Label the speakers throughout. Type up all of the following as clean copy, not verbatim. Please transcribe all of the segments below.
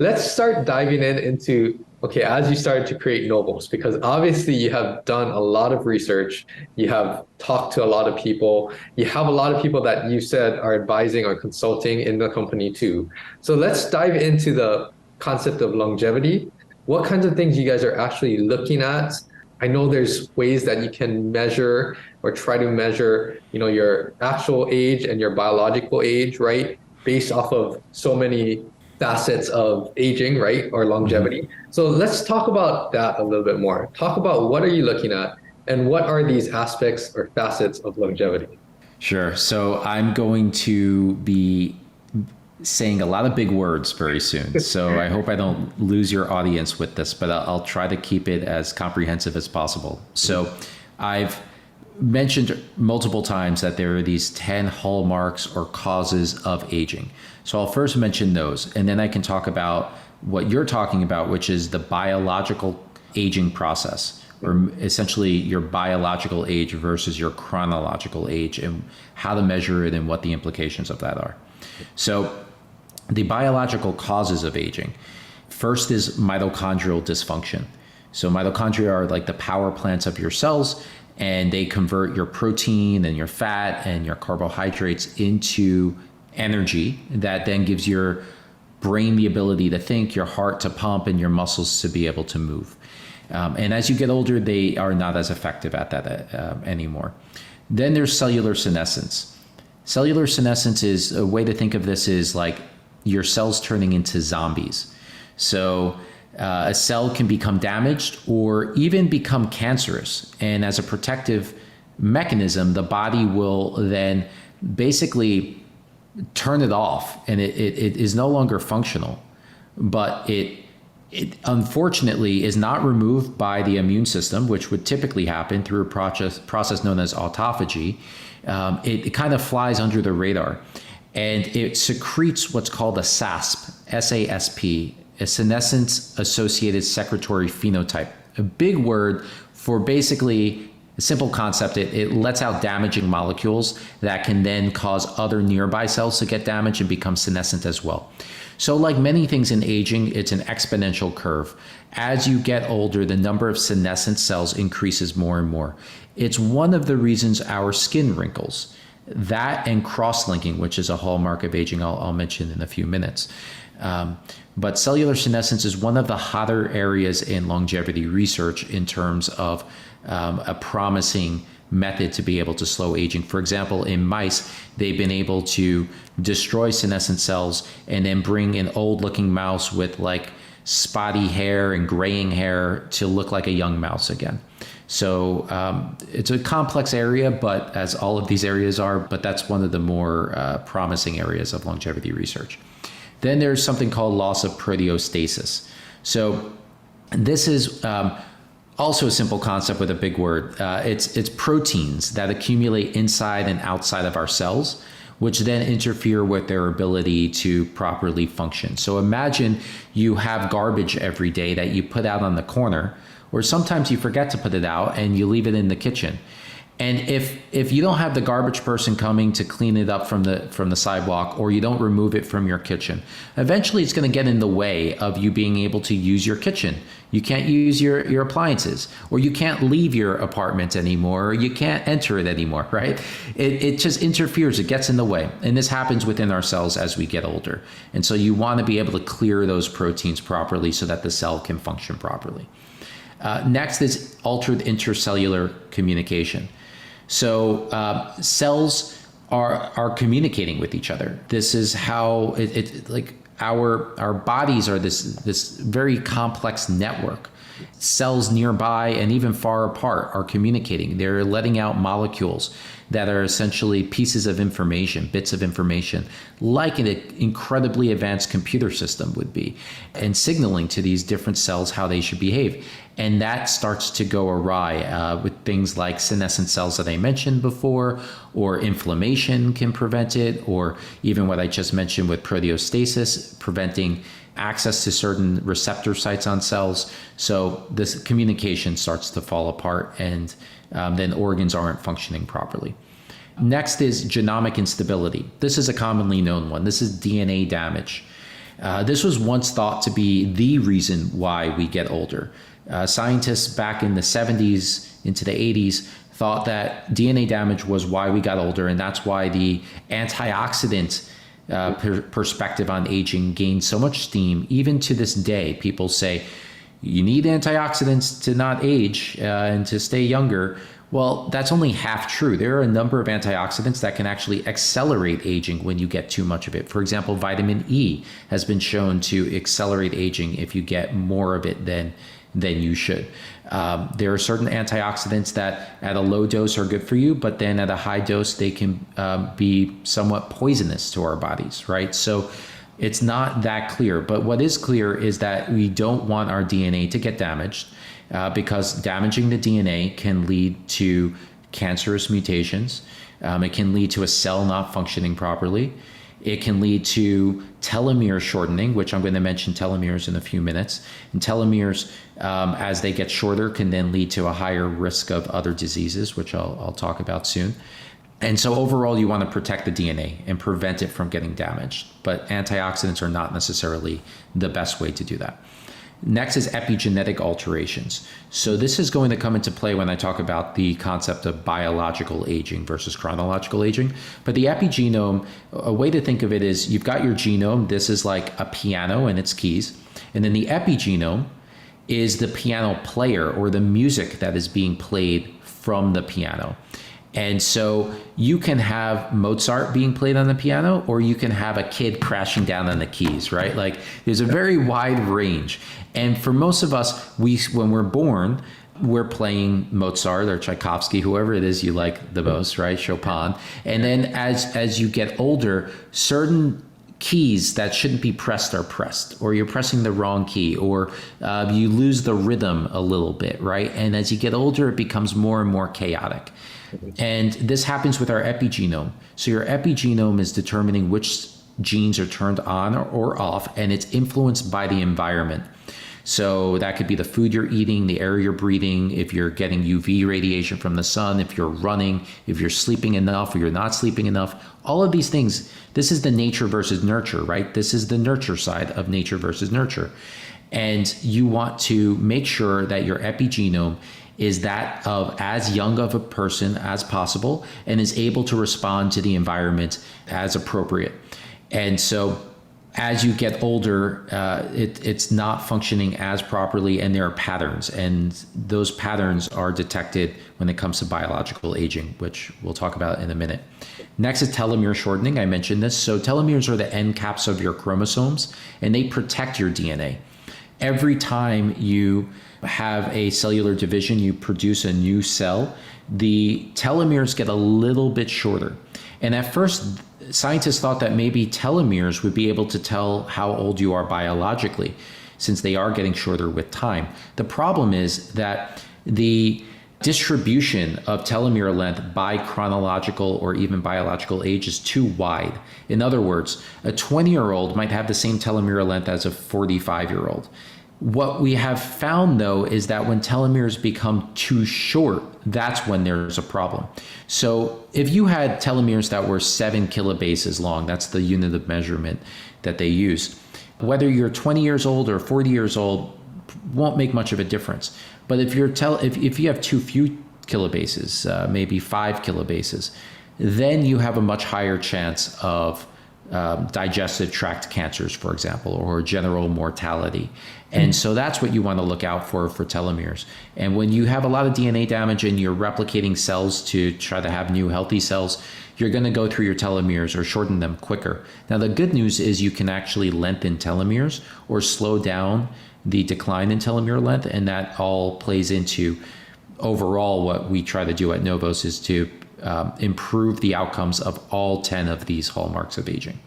Speaker 1: let's start diving into, okay, as you started to create Novos, because obviously you have done a lot of research, you have talked to a lot of people, you have a lot of people that you said are advising or consulting in the company too. So let's dive into the concept of longevity. What kinds of things you guys are actually looking at? I know there's ways that you can measure or try to measure, your actual age and your biological age, right? Based off of so many facets of aging, right? Or longevity. So let's talk about that a little bit more. Talk about what are you looking at and what are these aspects or facets of longevity?
Speaker 2: Sure. So I'm going to be saying a lot of big words very soon. So I hope I don't lose your audience with this, but I'll try to keep it as comprehensive as possible. So I've mentioned multiple times that there are these 10 hallmarks or causes of aging. So I'll first mention those, and then I can talk about what you're talking about, which is the biological aging process, or essentially your biological age versus your chronological age, and how to measure it and what the implications of that are. So the biological causes of aging. First is mitochondrial dysfunction. So mitochondria are like the power plants of your cells, and they convert your protein and your fat and your carbohydrates into energy that then gives your brain the ability to think, your heart to pump, and your muscles to be able to move. And as you get older, they are not as effective at that anymore. Then there's cellular senescence. Cellular senescence is a way to think of this is like your cells turning into zombies. So a cell can become damaged or even become cancerous. And as a protective mechanism, the body will then basically turn it off, and it is no longer functional. But it unfortunately is not removed by the immune system, which would typically happen through a process known as autophagy. It kind of flies under the radar, and it secretes what's called a SASP, S-A-S-P, a senescence-associated secretory phenotype, a big word for basically a simple concept. It lets out damaging molecules that can then cause other nearby cells to get damaged and become senescent as well. So like many things in aging, it's an exponential curve. As you get older, the number of senescent cells increases more and more. It's one of the reasons our skin wrinkles. That and cross-linking, which is a hallmark of aging, I'll mention in a few minutes. But cellular senescence is one of the hotter areas in longevity research in terms of a promising method to be able to slow aging. For example, in mice, they've been able to destroy senescent cells and then bring an old-looking mouse with like spotty hair and graying hair to look like a young mouse again. So it's a complex area, but as all of these areas are, but that's one of the more promising areas of longevity research. Then there's something called loss of proteostasis. So this is also a simple concept with a big word. It's proteins that accumulate inside and outside of our cells, which then interfere with their ability to properly function. So imagine you have garbage every day that you put out on the corner, or sometimes you forget to put it out and you leave it in the kitchen. And if you don't have the garbage person coming to clean it up from the sidewalk, or you don't remove it from your kitchen, eventually it's going to get in the way of you being able to use your kitchen. You can't use your appliances, or you can't leave your apartment anymore, or you can't enter it anymore, right? It just interferes, it gets in the way. And this happens within our cells as we get older. And so you want to be able to clear those proteins properly so that the cell can function properly. Next is altered intercellular communication. So cells are communicating with each other. This is how it like our bodies are this very complex network. Cells nearby and even far apart are communicating. They're letting out molecules that are essentially pieces of information, bits of information, like an incredibly advanced computer system would be, and signaling to these different cells how they should behave. And that starts to go awry with things like senescent cells that I mentioned before, or inflammation can prevent it, or even what I just mentioned with proteostasis, preventing access to certain receptor sites on cells. So this communication starts to fall apart, and then organs aren't functioning properly. Next is genomic instability. This is a commonly known one. This is DNA damage. This was once thought to be the reason why we get older. Scientists back in the 70s into the 80s thought that DNA damage was why we got older, and that's why the antioxidant perspective on aging gained so much steam. Even to this day, people say you need antioxidants to not age and to stay younger. Well, that's only half true. There are a number of antioxidants that can actually accelerate aging when you get too much of it. For example, vitamin E has been shown to accelerate aging if you get more of it than you should. There are certain antioxidants that at a low dose are good for you, but then at a high dose, they can be somewhat poisonous to our bodies, right? So it's not that clear. But what is clear is that we don't want our DNA to get damaged. Because damaging the DNA can lead to cancerous mutations. It can lead to a cell not functioning properly. It can lead to telomere shortening, which I'm going to mention telomeres in a few minutes. And telomeres, as they get shorter, can then lead to a higher risk of other diseases, which I'll talk about soon. And so overall, you want to protect the DNA and prevent it from getting damaged. But antioxidants are not necessarily the best way to do that. Next is epigenetic alterations. So this is going to come into play when I talk about the concept of biological aging versus chronological aging. But the epigenome, a way to think of it is you've got your genome. This is like a piano and its keys. And then the epigenome is the piano player or the music that is being played from the piano. And so you can have Mozart being played on the piano, or you can have a kid crashing down on the keys, right? Like there's a very wide range. And for most of us, when we're born, we're playing Mozart or Tchaikovsky, whoever it is you like the most, right? Chopin. And then as you get older, certain keys that shouldn't be pressed are pressed, or you're pressing the wrong key, or you lose the rhythm a little bit, right? And as you get older, it becomes more and more chaotic. And this happens with our epigenome. So your epigenome is determining which genes are turned on or off, and it's influenced by the environment. So that could be the food you're eating, the air you're breathing, if you're getting UV radiation from the sun, if you're running, if you're sleeping enough or you're not sleeping enough. All of these things, this is the nature versus nurture, right? This is the nurture side of nature versus nurture. And you want to make sure that your epigenome is that of as young of a person as possible and is able to respond to the environment as appropriate. And so as you get older, it's not functioning as properly, and there are patterns, and those patterns are detected when it comes to biological aging, which we'll talk about in a minute. Next is telomere shortening. I mentioned this. So telomeres are the end caps of your chromosomes, and they protect your DNA. Every time you have a cellular division, you produce a new cell, the telomeres get a little bit shorter. And at first, scientists thought that maybe telomeres would be able to tell how old you are biologically, since they are getting shorter with time. The problem is that the distribution of telomere length by chronological or even biological age is too wide. In other words, a 20-year-old might have the same telomere length as a 45-year-old. What we have found, though, is that when telomeres become too short, that's when there's a problem. So if you had telomeres that were 7 kilobases long, that's the unit of measurement that they use, whether you're 20 years old or 40 years old won't make much of a difference. But if you have too few kilobases, maybe 5 kilobases, then you have a much higher chance of digestive tract cancers, for example, or general mortality. And so that's what you want to look out for telomeres. And when you have a lot of DNA damage and you're replicating cells to try to have new healthy cells, you're going to go through your telomeres or shorten them quicker. Now, the good news is you can actually lengthen telomeres or slow down the decline in telomere length. And that all plays into overall what we try to do at NOVOS is to improve the outcomes of all 10 of these hallmarks of aging.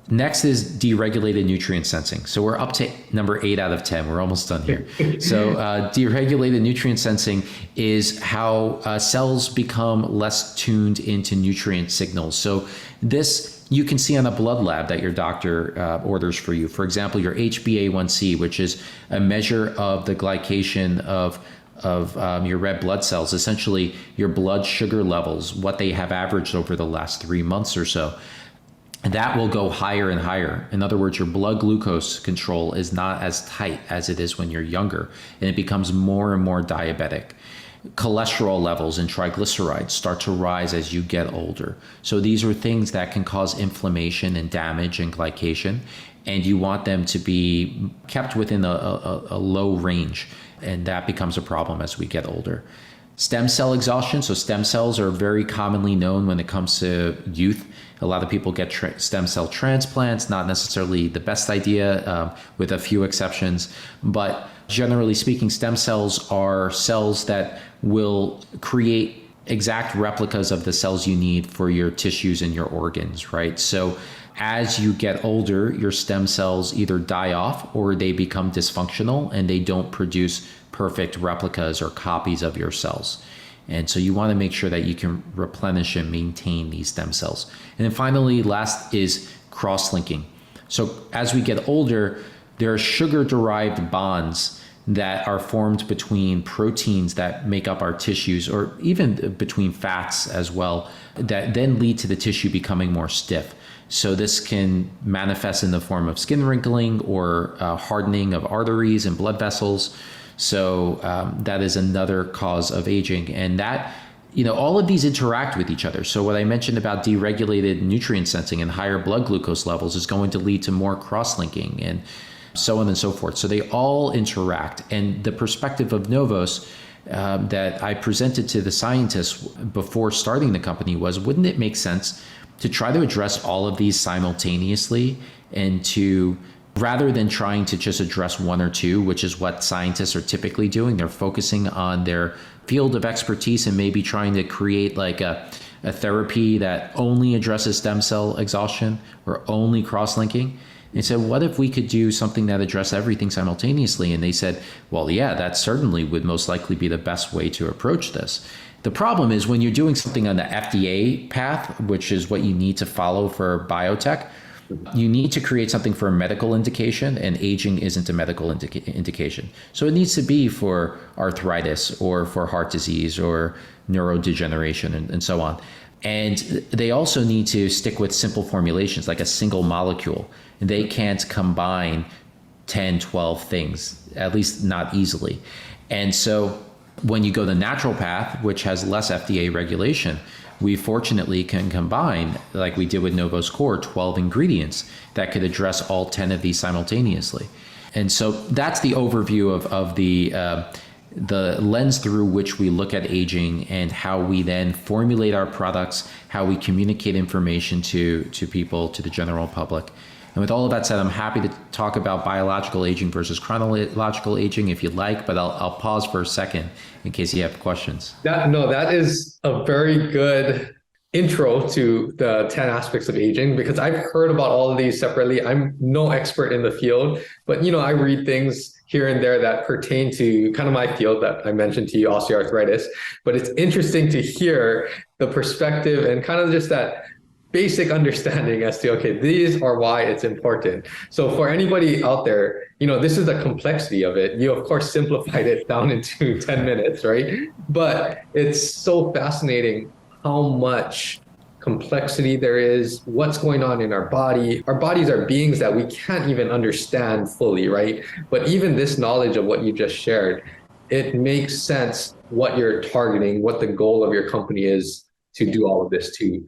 Speaker 2: Next is deregulated nutrient sensing. So we're up to number 8 out of 10. We're almost done here. So deregulated nutrient sensing is how cells become less tuned into nutrient signals. So this you can see on a blood lab that your doctor orders for you. For example, your HbA1c, which is a measure of the glycation of your red blood cells, essentially your blood sugar levels, what they have averaged over the last 3 months or so. that will go higher and higher. In other words, your blood glucose control is not as tight as it is when you're younger, and it becomes more and more diabetic. Cholesterol levels and triglycerides start to rise as you get older. So these are things that can cause inflammation and damage and glycation, and you want them to be kept within a low range, and that becomes a problem as we get older. Stem cell exhaustion. So stem cells are very commonly known when it comes to youth. A lot of people get stem cell transplants, not necessarily the best idea, with a few exceptions. But generally speaking, stem cells are cells that will create exact replicas of the cells you need for your tissues and your organs, right? So as you get older, your stem cells either die off or they become dysfunctional and they don't produce perfect replicas or copies of your cells. And so you want to make sure that you can replenish and maintain these stem cells. And then finally, last is cross-linking. So as we get older, there are sugar-derived bonds that are formed between proteins that make up our tissues, or even between fats as well, that then lead to the tissue becoming more stiff. So this can manifest in the form of skin wrinkling or hardening of arteries and blood vessels. So that is another cause of aging. And that, all of these interact with each other. So what I mentioned about deregulated nutrient sensing and higher blood glucose levels is going to lead to more cross-linking and so on and so forth. So they all interact. And the perspective of NOVOS that I presented to the scientists before starting the company was, wouldn't it make sense to try to address all of these simultaneously, and to, rather than trying to just address one or two, which is what scientists are typically doing, they're focusing on their field of expertise and maybe trying to create like a therapy that only addresses stem cell exhaustion or only cross-linking. They said, what if we could do something that addressed everything simultaneously? And they said, well, yeah, that certainly would most likely be the best way to approach this. The problem is when you're doing something on the FDA path, which is what you need to follow for biotech, you need to create something for a medical indication, and aging isn't a medical indication. So it needs to be for arthritis or for heart disease or neurodegeneration and so on. And they also need to stick with simple formulations, like a single molecule. They can't combine 10, 12 things, at least not easily. And so when you go the natural path, which has less FDA regulation, we fortunately can combine, like we did with NOVOS Core, 12 ingredients that could address all 10 of these simultaneously. And so that's the overview of the lens through which we look at aging and how we then formulate our products, how we communicate information to people, to the general public. And with all of that said, I'm happy to talk about biological aging versus chronological aging if you'd like, but I'll pause for a second in case you have questions.
Speaker 1: That is a very good intro to the 10 aspects of aging, because I've heard about all of these separately. I'm no expert in the field, but I read things here and there that pertain to kind of my field that I mentioned to you, osteoarthritis. But it's interesting to hear the perspective and kind of just that basic understanding as to, okay, these are why it's important. So for anybody out there, this is the complexity of it. You, of course, simplified it down into 10 minutes, right? But it's so fascinating how much complexity there is, what's going on in our body. Our bodies are beings that we can't even understand fully, right? But even this knowledge of what you just shared, it makes sense what you're targeting, what the goal of your company is to do all of this too.